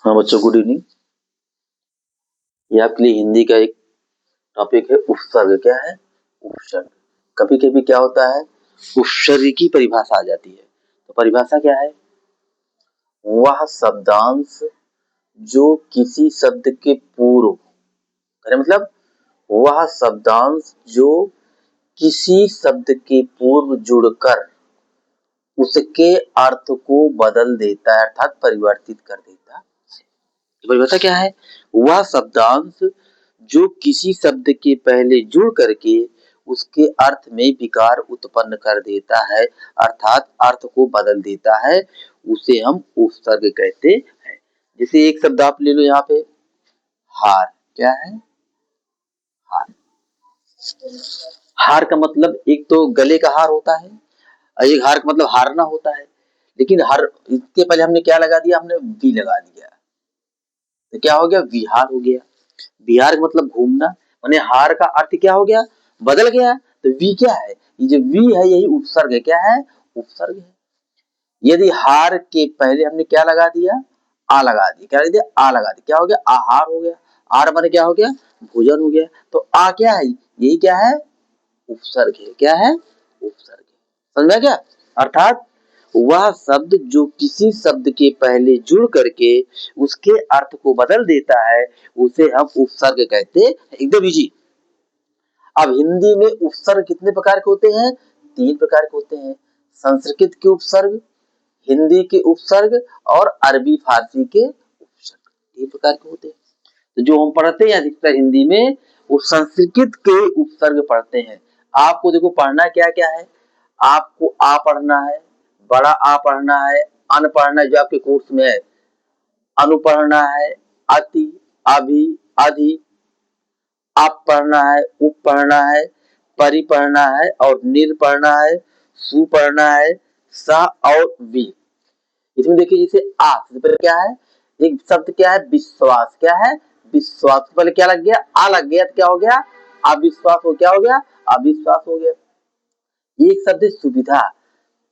हाँ बच्चों, good evening. ये आपके लिए हिंदी का एक टॉपिक है उपसर्ग। क्या है? उपसर्ग। कभी कभी क्या होता है, उपसर्ग की परिभाषा आ जाती है। तो परिभाषा क्या है? वह शब्दांश जो किसी शब्द के पूर्व, मतलब वह शब्दांश जो किसी शब्द के पूर्व जुड़कर उसके अर्थ को बदल देता है, अर्थात परिवर्तित कर देता है। परिभाषा क्या है? वह शब्दांश जो किसी शब्द के पहले जुड़ करके उसके अर्थ में विकार उत्पन्न कर देता है, अर्थात अर्थ को बदल देता है, उसे हम उपसर्ग कहते हैं। जैसे एक शब्द आप ले लो यहाँ पे, हार। क्या है? हार। हार का मतलब एक तो गले का हार होता है, और एक हार का मतलब हारना होता है। लेकिन हर इसके पहले हमने क्या लगा दिया? हमने वी लगा दिया, तो क्या हो गया? विहार हो गया। बिहार का मतलब घूमना, माने हार का अर्थ क्या हो गया? बदल गया। तो वी क्या है? ये जो वी है यही उपसर्ग है। क्या है? उपसर्ग है। यदि हार के पहले हमने क्या लगा दिया? आ लगा दिया। क्या लगा दिया? आ लगा दिया। क्या हो गया? आहार हो गया। आर माने क्या हो गया? भोजन हो गया। तो आ क्या है? यही क्या है? उपसर्ग है। क्या है? उपसर्ग है। समझ में क्या? अर्थात वह शब्द जो किसी शब्द के पहले जुड़ करके उसके अर्थ को बदल देता है, उसे हम उपसर्ग कहते हैं। एकदम इजी। अब हिंदी में उपसर्ग कितने प्रकार के होते हैं? 3 प्रकार के होते हैं। संस्कृत के उपसर्ग, हिंदी के उपसर्ग और अरबी फारसी के उपसर्ग। 3 प्रकार के होते हैं। तो जो हम पढ़ते हैं अधिकतर हिंदी में, वो संस्कृत के उपसर्ग पढ़ते हैं। आपको देखो पढ़ना क्या क्या है। आपको आ पढ़ना है, बड़ा आ पढ़ना है, अन पढ़ना है जो आपके कोर्स में है, अनु पढ़ना है, अति, अभी, अधि, आप पढ़ना है, उप पढ़ना है, परि पढ़ना है और निर पढ़ना है, सु पढ़ना है, सा और वी। इसमें देखिए जैसे आ से पहले क्या है? एक शब्द क्या है? विश्वास। क्या है? विश्वास। पहले क्या लग गया? आ लग गया तो क्या हो गया? अविश्वास हो। क्या हो गया? अविश्वास हो गया। एक शब्द सुविधा।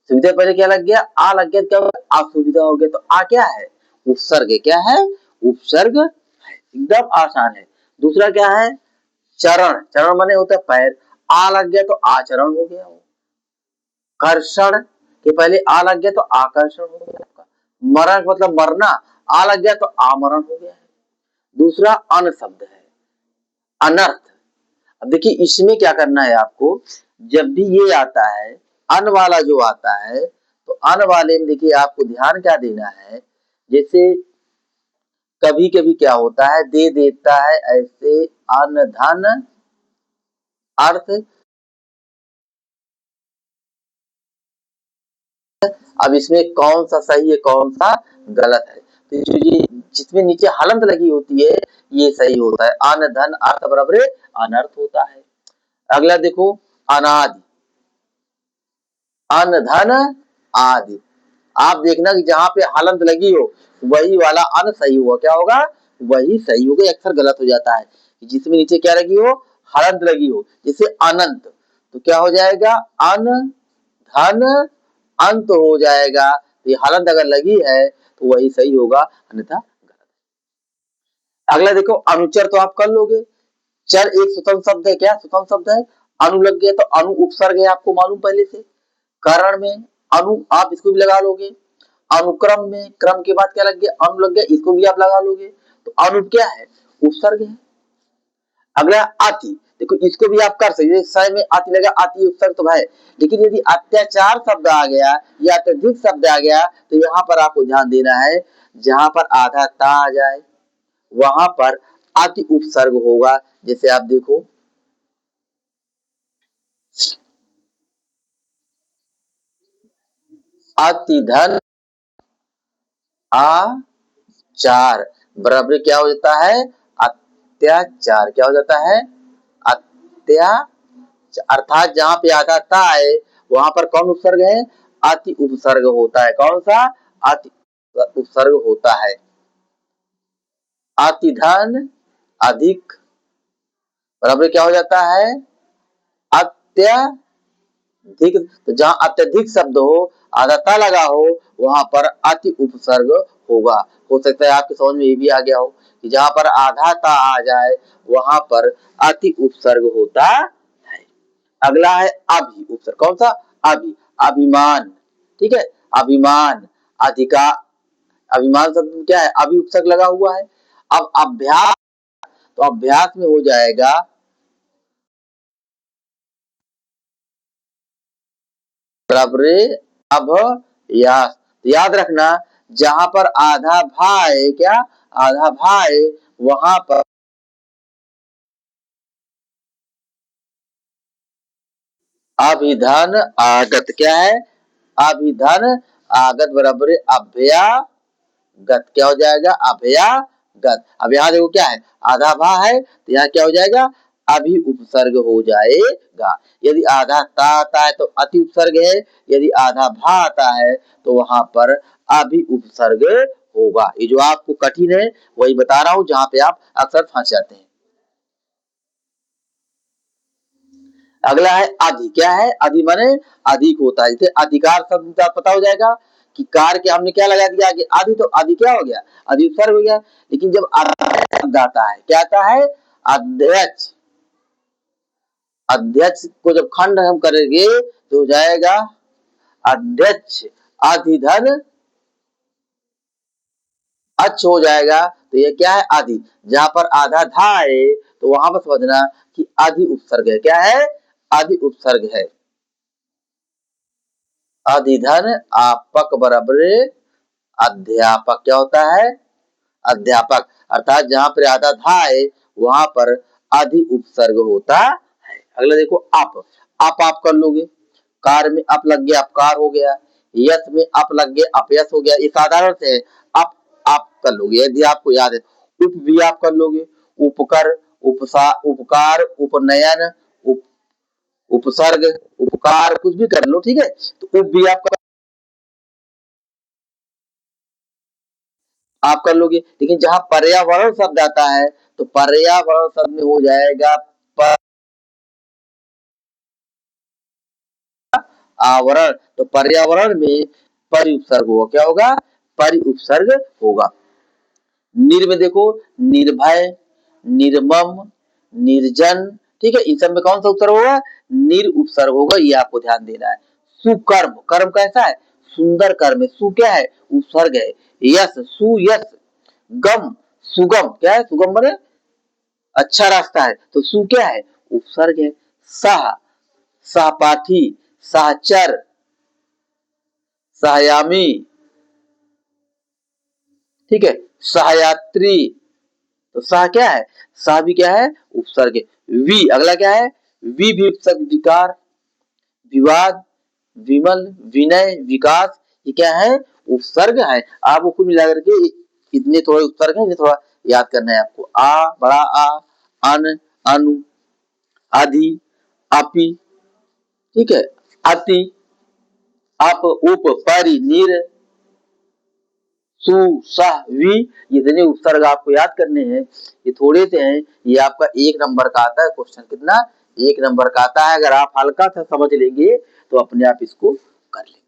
सुविधा पहले क्या लग गया? आ लग गया तो क्या हो गया? असुविधा हो गया। तो आ क्या है? उपसर्ग। क्या है? उपसर्ग है। एकदम आसान है। दूसरा क्या है? चरण। चरण माने होता है पैर। आ लग गया तो आचरण हो गया। कर्षण के पहले आ लग गया तो आकर्षण हो गया आपका। मरण मतलब मरना, आ लग गया तो आमरण हो गया है। दूसरा अन शब्द है, अनर्थ। अब देखिए इसमें क्या करना है आपको, जब भी ये आता है अन वाला जो आता है, तो अन वाले में देखिए आपको ध्यान क्या देना है। जैसे कभी कभी क्या होता है, दे देता है ऐसे अन धन अर्थ। अब इसमें कौन सा सही है कौन सा गलत है? तो ये जिसमें नीचे हलंत लगी होती है ये सही होता है। अन धन अर्थ बराबर अनर्थ होता है। अगला देखो, अनादि। अन धन आदि। आप देखना कि जहां पे हलंत लगी हो वही वाला अन सही हुआ। क्या होगा? वही सही होगा। अक्सर गलत हो जाता है जिसमें नीचे क्या लगी हो? हलंत लगी हो। जैसे अनंत, तो क्या हो जाएगा? अन धन अंत हो जाएगा। तो ये हलंत अगर लगी है तो वही सही होगा, अन्यथा गलत। अगला देखो, अनुचर। तो आप कर लोगे। चर एक स्वतंत्र शब्द है। क्या स्वतंत्र शब्द है? अनु लग गया तो अनु उपसर्ग है, आपको मालूम पहले से। कारण में अनु, आप इसको भी लगा लोगे। अनुक्रम में क्रम के बाद क्या लग गया? अनु लग गया, इसको भी आप लगा लोगे। तो अनु क्या है? उपसर्ग है। अगला अति। देखो इसको भी आप कर सकते, सय में अति लगा, अति उपसर्ग तो है। लेकिन यदि अत्याचार शब्द आ गया या अत्यधिक शब्द आ गया तो यहाँ पर आपको ध्यान देना है, जहां पर आधा ता आ जाए वहां पर अति उपसर्ग होगा। जैसे आप देखो, अति धन आचार बराबर क्या हो जाता है? अत्याचार। क्या हो जाता है? अत्याचार। अर्थात जहां पे आधा ता है वहां पर कौन उपसर्ग है? अति उपसर्ग होता है। कौन सा? अति उपसर्ग होता है। अति धन अधिक बराबर क्या हो जाता है? अत्यधिक। तो जहां अत्यधिक शब्द हो, आधा ता लगा हो, वहां पर अति उपसर्ग होगा। हो सकता है आपके समझ में ये भी आ गया हो कि जहां पर आधा ता आ जाए वहां पर अति उपसर्ग होता है। अगला है अभि उपसर्ग। कौन सा? अभि। अभिमान, ठीक है, अभिमान, अधिकार। अभिमान शब्द में क्या है? अभि उपसर्ग लगा हुआ है। अब अभ्यास, तो अभ्यास में हो जाएगा बराबर अभ्यास। याद रखना जहां पर आधा भा है, क्या आधा भा है, वहां पर अभिधन आगत। क्या है? अभिधन आगत बराबर अभ्यागत। क्या हो जाएगा? अभ्यागत। अब यहाँ देखो क्या है, आधा भा है तो यहाँ क्या हो जाएगा? अभि उपसर्ग हो जाएगा। यदि आधा ता आता है तो अति उपसर्ग है, यदि आधा भा आता है तो वहां पर अभि उपसर्ग होगा। ये जो आपको कठिन है वही बता रहा हूं, जहां पे आप अक्सर फंस जाते हैं। अगला है अधि। क्या है? अधि माने अधिक होता है। जैसे अधिकार शब्द का पता हो जाएगा कि कार के हमने क्या लगा दिया आगे? अधि। तो अधि क्या हो गया? अधि उपसर्ग हो गया। लेकिन जब शब्द आता है, क्या आता है? अध्यक्ष। अध्यक्ष को जब खंड हम करेंगे तो हो जाएगा अध्यक्ष। अधिधन अच्छ हो जाएगा। तो ये क्या है? आदि। जहां पर आधा धा है तो वहां पर समझना कि आदि उपसर्ग है। क्या है? आदि उपसर्ग है। अधिधन आपक बराबर अध्यापक। क्या होता है? अध्यापक। अर्थात जहां पर आधा धा है वहां पर अधि उपसर्ग होता है। अगला देखो अप। आप कर लोगे। कार में अप लग गया, अपकार हो गया। यश में अप लग गया, अपयश हो गया। ये साधारण से है। अप आप कर लोगे, यदि आपको याद है। उप भी आप कर लोगे। उपकर, उपसा, उपकार, उपनयन, उप, उपसर्ग, उपकार, कुछ भी कर लो, ठीक है। तो उप भी आप कर लोगे। लेकिन जहां पर्यावरण शब्द आता है तो पर्यावरण शब्द में हो जाएगा आवरण। तो पर्यावरण में परि उपसर्ग होगा। क्या होगा? परि उपसर्ग होगा। निर में देखो निर्भय, निर्मम, निर्जन, ठीक है। इन सब में कौन सा उपसर्ग होगा? निर उपसर्ग होगा। ये आपको ध्यान देना है। सुकर्म, कर्म कैसा है? सुंदर कर्म है। सु क्या है? उपसर्ग है। यस, सुयस। गम, सुगम। क्या है? सुगम बने अच्छा रास्ता है। तो सु क्या है? उपसर्ग है। सह, सहपाठी, सहचर, सहयामी, ठीक है, सहयात्री। तो सह क्या है? सह भी क्या है? उपसर्ग है। वी, अगला क्या है? वी भी उपसर्ग। विकार, विवाद, विमल, विनय, विकास, ये क्या है? उपसर्ग है। आपको कुल मिला करके इतने थोड़े उपसर्ग हैं, ये थोड़ा याद करना है आपको। आ बड़ा आ, अन, अनु, आदि, अपि, ठीक है, अति, अप, उप, परि, निर, सु, सह, वी, ये इतने उपसर्ग आपको याद करने हैं। ये थोड़े से हैं। ये आपका 1 नंबर का आता है क्वेश्चन। कितना? 1 नंबर का आता है। अगर आप हल्का सा समझ लेंगे तो अपने आप इसको कर लेंगे।